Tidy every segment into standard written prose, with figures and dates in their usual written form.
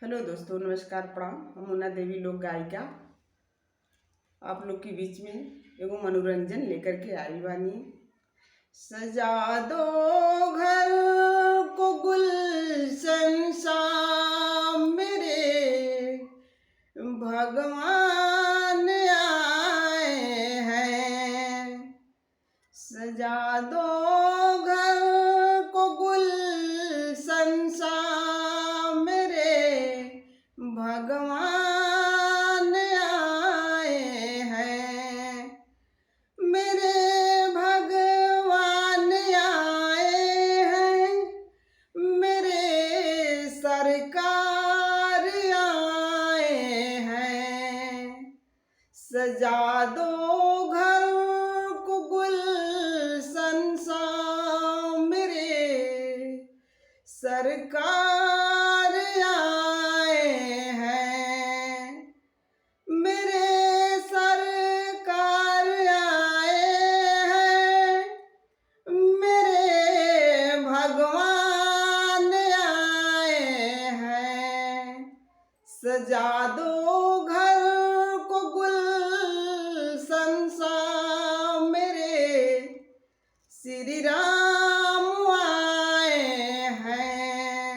Hello दोस्तों, नमस्कार, प्रणाम। हम मुन्ना देवी लोक गायिका आप लोग के बीच में एगो मनोरंजन लेकर के आई बानी। सजा दो घर को गुलशन सा मेरे भगवान आए हैं। सजा दो घर को गुलशन सा मेरे भगवान आए हैं। मेरे भगवान आए हैं, मेरे सरकार आए हैं। सजा दो घर को गुलशन सा मेरे सरकार आए हैं। मेरे सरकार आए हैं, मेरे भगवान आए हैं। सजा दो घर को गुलशन सा मेरे श्री राम आए हैं।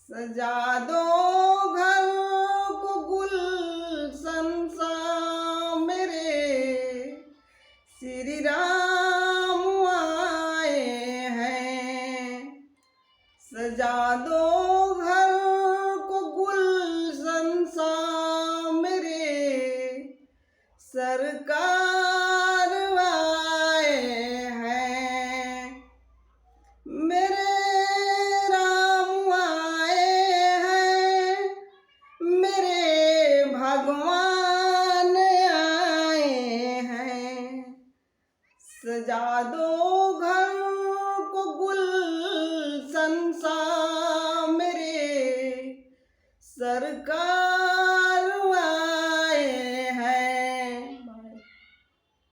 सजा दो घर को गुलशन सा मेरे श्री राम आए हैं। सजा दो घर को गुलशन सा मेरे सरकार आए हैं। मेरे राम आए हैं, मेरे भगवान आए हैं। सजा दो घर को गुलशन सा मेरे सरकार